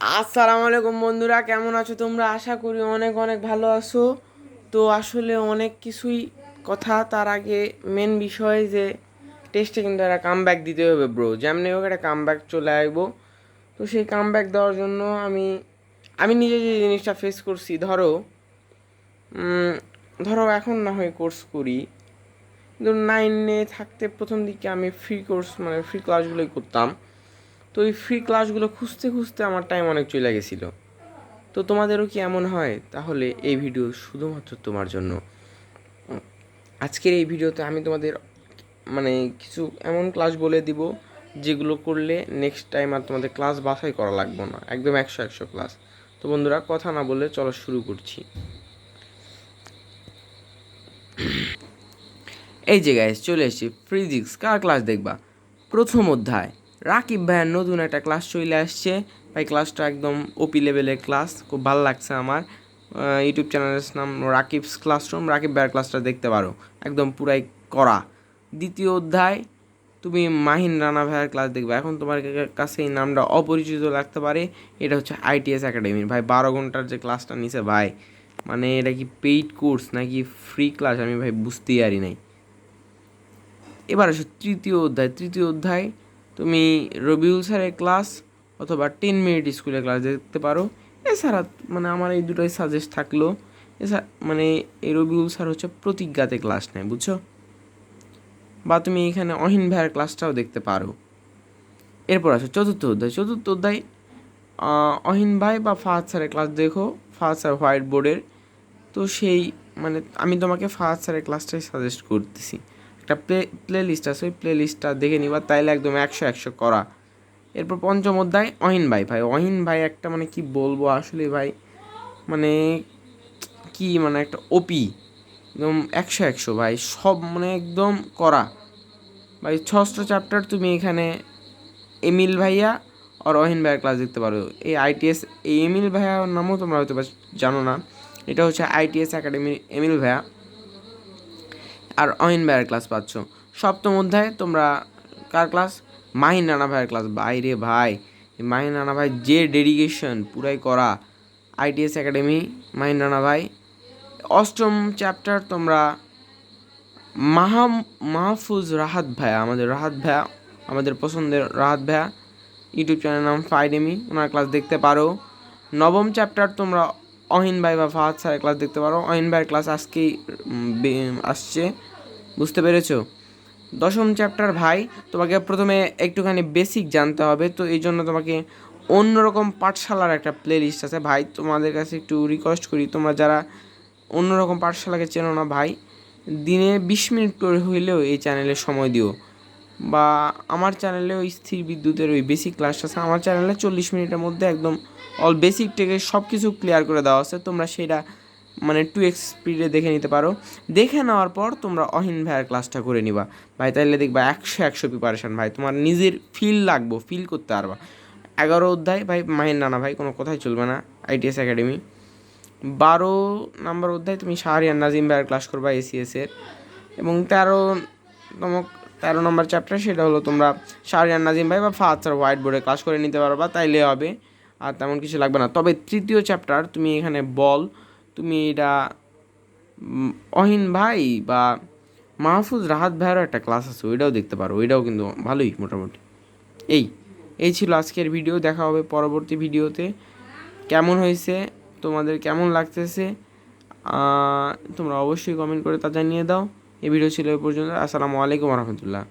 আসসালামু আলাইকুম বন্ধুরা, কেমন আছো তোমরা? আশা করি অনেক অনেক ভালো আছো। তো আসলে অনেক কিছুই কথা, তার আগে মেন বিষয় যে টেস্টে কিন্তু একটা কামব্যাক দিতে হবে ব্রো। যেমনি হোক একটা কামব্যাক চলে আসবো। তো সেই কামব্যাক দেওয়ার জন্য আমি আমি নিজে যে জিনিসটা ফেস করছি, ধরো এখন না হয় কোর্স করি, কিন্তু নাইনে থাকতে প্রথম দিকে আমি ফ্রি কোর্স মানে ফ্রি ক্লাসগুলোই করতাম। তো এই ফ্রি ক্লাসগুলো খুঁজতে খুঁজতে আমার টাইম অনেক চলে গেছিলো। তো তোমাদেরও কি এমন হয়? তাহলে এই ভিডিও শুধুমাত্র তোমার জন্য। আজকের এই ভিডিওতে আমি তোমাদের মানে কিছু এমন ক্লাস বলে দিব যেগুলো করলে নেক্সট টাইম আর তোমাদের ক্লাস বাছাই করা লাগবে না, একদম 100 ক্লাস। তো বন্ধুরা, কথা না বলে চলো শুরু করছি। এই যে গাইস, চলে এসেছি। ফিজিক্স কার ক্লাস দেখবা? প্রথম অধ্যায়। রাকিব ভাইয়ের নতুন একটা ক্লাস চলে আসছে ভাই। ক্লাসটা একদম ওপি লেভেলের ক্লাস, খুব ভালো লাগছে আমার। ইউটিউব চ্যানেলের নাম রাকিবস ক্লাসরুম। রাকিব ভাইয়ের ক্লাসটা দেখতে পারো, একদম পুরাই করা। দ্বিতীয় অধ্যায়, তুমি মাহিন রানা ভাইয়ের ক্লাস দেখবে। এখন তোমার কাছে এই নামটা অপরিচিত লাগতে পারে, এটা হচ্ছে আইটিএস একাডেমির ভাই। 12 ঘন্টার যে ক্লাসটা নিছে ভাই, মানে এটা কি পেইড কোর্স নাকি ফ্রি ক্লাস আমি ভাই বুঝতেই পারি নাই। এবার আসো তৃতীয় অধ্যায়। তৃতীয় অধ্যায় তুমি রবিউল স্যারের ক্লাস অথবা 10 মিনিট স্কুলের ক্লাস দেখতে পারো। এছাড়া মানে আমার এই দুটোই সাজেস্ট থাকলো। এছাড়া মানে এই রবিউল স্যার হচ্ছে প্রতিজ্ঞাতে ক্লাস নেয়, বুঝছো? বা তুমি এখানে অহিন ভাইয়ের ক্লাসটাও দেখতে পারো। এরপর আসো চতুর্থ অধ্যায়। চতুর্থ অধ্যায় অহিন ভাই বা ফাহাদ স্যারের ক্লাস দেখো। ফাহাদ স্যার হোয়াইট বোর্ডের। তো সেই মানে আমি তোমাকে ফাহাদ স্যারের ক্লাসটাই সাজেস্ট করতেছি। একটা প্লে লিস্ট আছে, ওই প্লে লিস্টটা দেখে নিবা, তাইলে একদম 100 করা। এরপর পঞ্চম অধ্যায় অহিন ভাই। ভাই অহিন ভাই একটা মানে কি বলবো আসলে ভাই, মানে কি মানে একটা ওপি, একদম 100 ভাই, সব মানে একদম করা ভাই। ষষ্ঠ চ্যাপ্টার তুমি এখানে এমিল ভাইয়া আর অহিন ভাইয়ের ক্লাস দেখতে পারো। এই আইটিএস, এই এমিল ভাইয়ার নামও তোমরা হয়তো জানো না, এটা হচ্ছে আইটিএস একাডেমির এমিল ভাইয়া। আর অহিন ভাইয়ের ক্লাস পাচ্ছ। সপ্তম অধ্যায়ে তোমরা কার ক্লাস? মাহিন রানা ভাইয়ের ক্লাস। বাইরে ভাই, মাহিন রানা ভাই যে ডেডিকেশন পুরাই করা। আইটিএস একাডেমি, মাহিন রানা ভাই। অষ্টম চ্যাপ্টার তোমরা মাহফুজ রাহাত ভাইয়া, আমাদের রাহাত ভাইয়া, আমাদের পছন্দের রাহাত ভাইয়া। ইউটিউব চ্যানেল নাম ফাইডেমি, ওনার ক্লাস দেখতে পারো। নবম চ্যাপ্টার তোমরা অহিন ভাই বা ফাহাদ স্যারের ক্লাস দেখতে পারো। অহিন ভাইয়ের ক্লাস আজকেই আসছে, বুঝতে পেরেছো? দশম চ্যাপ্টার ভাই, তোমাকে প্রথমে একটুখানি বেসিক জানতে হবে। তো এই জন্য তোমাকে অন্যরকম পাঠশালার একটা প্লে লিস্ট আছে ভাই। তোমাদের কাছে একটু রিকোয়েস্ট করি, তোমরা যারা অন্যরকম পাঠশালাকে চেনো না ভাই, দিনে 20 মিনিট করে হইলেও এই চ্যানেলে সময় দিও। বা আমার চ্যানেলে ওই স্থির বিদ্যুতের ওই বেসিক ক্লাস আছে, আমার চ্যানেলে 40 মিনিটের মধ্যে একদম অল বেসিক থেকে সব কিছু ক্লিয়ার করে দেওয়া আছে। তোমরা সেটা মানে 2x স্পিডে দেখে নিতে পারো। দেখে নেওয়ার পর তোমরা অহিন ভাইয়ের ক্লাসটা করে নিবা ভাই, তাইলে দেখবা 100 প্রিপারেশান ভাই। তোমার নিজের ফিল করতে পারবা। 11 অধ্যায় ভাই মাহিন রানা ভাই, কোনো কথাই চলবে না, আইটিএস একাডেমি। 12 নম্বর অধ্যায় তুমি শাহরিয়ার নাজিম ভাইয়ের ক্লাস করবা এসিএসের। এবং 13 নম্বর চ্যাপ্টার, সেটা হলো তোমরা শাহরিয়ার নাজিম ভাই বা ফাহাদ স্যার হোয়াইট বোর্ডে ক্লাস করে নিতে পারবা, তাইলে হবে, আর তেমন কিছু লাগবে না। তবে তৃতীয় চ্যাপ্টার তুমি এখানে তুমি এটা অহিন ভাই বা মাহফুজ রাহাত ভাইয়েরও একটা ক্লাস আছে, ওইটাও দেখতে পারো। ওইটাও কিন্তু ভালোই মোটামুটি। এই এই ছিল আজকের ভিডিও। দেখা হবে পরবর্তী ভিডিওতে। কেমন হয়েছে, তোমাদের কেমন লাগতেছে, তোমরা অবশ্যই কমেন্ট করে তা জানিয়ে দাও। এই ভিডিও ছিল এ পর্যন্ত। আসসালামু আলাইকুম রহমতুল্লাহ।